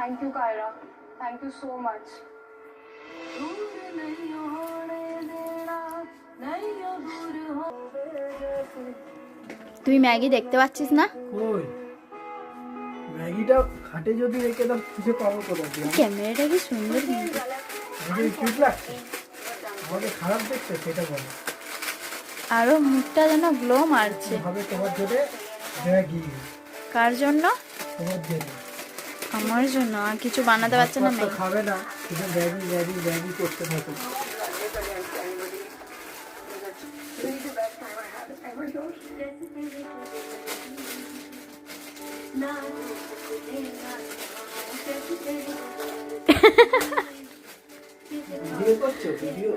Thank you, Kyra. Thank you so much. তুই Maggi দেখতে পাচ্ছিস না? কই ম্যাগিটা খাটে যদি রেখে দাও কিছু পাবো কোথায়? ক্যামেরাটা কি সুন্দর কিন্তু। যদি কিউট লাগছে আমাকে খারাপ দেখতে সেটা বলো। আরো মুখটা যেন গ্লো মারছে। হবে তোমার জন্য ম্যাগি। কার জন্য? তোমার জন্য। আমার জন্য। আর কিছু বানাতে পারছে না ম্যাগি। খাবে না শুধু ম্যাগি ম্যাগি ম্যাগি করতে থাকো। ভিডিও করছো ভিডিও?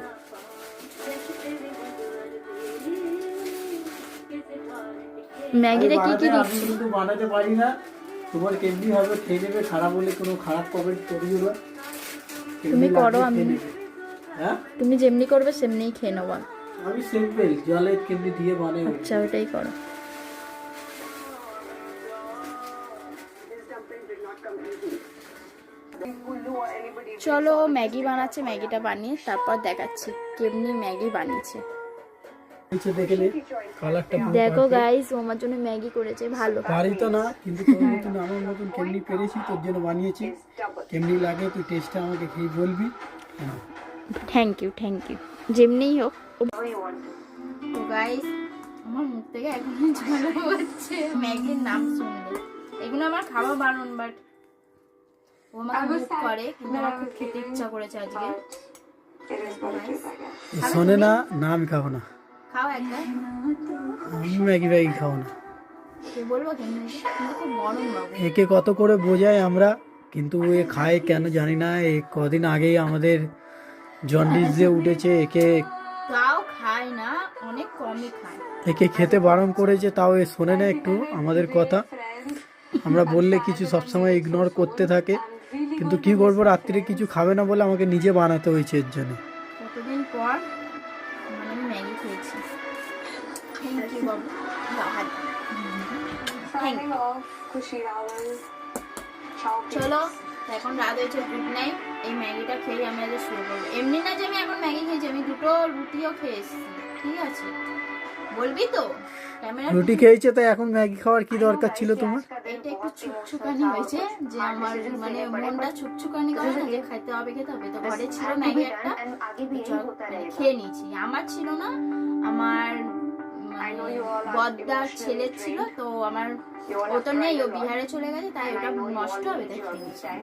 ম্যাগিটা কি কি দিচ্ছ? কিন্তু বানাতে পারি না। তোমার কেমনি হবে খেয়ে নেবে, খারাপ বলে কোনো খারাপ কমেন্ট করিও না। তুমি করো, আমি হ্যাঁ তুমি যেমনি করবে সেমনিই খেয়ে নেবো। আমি সিম্পল জলে কেমনি দিয়ে বানাই। আচ্ছা ওটাই করো। চলো ম্যাগি বানাচ্ছে, ম্যাগিটা বানিয়ে তারপর দেখাচ্ছি কেমনি ম্যাগি বানিয়েছে। দেখো গাইস ও আমার জন্য ম্যাগি করেছে। ভালো পারি তো না, কিন্তু তোর মতন আমার মতন কেমনি পেরেছি তোর জন্য বানিয়েছি। কেমনি লাগে তুই টেস্টটা আমাকে খেয়ে বলবি। থ্যাংক ইউ যেমনিই হোক। তো গাইস আমার মুখ থেকে এখন ঝাল হচ্ছে ম্যাগির নাম শুনলে। এগুলো আমার খাওয়া বারণ, বাট ও আমাকে মুখ করে, কিন্তু আমার খুব খেতে ইচ্ছা করেছে আজকে। শোনে না, নাম খাবো না। খাও একবার। আমি ম্যাগি ম্যাগি খাবো না। বলবো কিন্তু খুব গরম বাবু। একে কত করে বোঝায় আমরা, কিন্তু এ খায় কেন জানি না। এই কদিন আগেই আমাদের জন্ডিস যে উঠেছে, একে তাও খায় না, অনেক কমই খায়। একে খেতে বারণ করেছে, তাও এ শোনে না একটু আমাদের কথা। আমরা বললে কিছু সবসময় ইগনোর করতে থাকে, কিন্তু কি করবো, রাত্রে কিছু খাবে না বলে আমাকে নিজে বানাতে হয়েছে এর জন্য। কতদিন পর আমি ম্যাগি খেয়েছি। থ্যাংক ইউ বাবু। চলো এখন রাত হয়েছে, গুড নাইট। এই ম্যাগিটা খেয়ে আমি আজ শুরু করবো। এমনি না যে আমি এখন ম্যাগি খেয়েছি, আমি দুটো রুটিও খেয়ে এসেছি। ঠিক আছে বলবি তো? রুটি খেয়েছে, তাই এখন ম্যাগি খাওয়ার কি দরকার ছিল তোমার? এটা একটু ছুকছুকানি হয়েছে, যে আমার মানে মনটা ছুকছুকানি করে না, যে খেতে হবে তো ঘরে ছিল ম্যাগি একটা, খেয়ে নিয়েছি। আমার ছিল না, আমার বদ্দার ছেলের ছিল। তো আমার ও তো নেই, ও বিহারে চলে গেছে, তাই ওটা নষ্ট হবে, তাই খেয়ে নিয়েছি।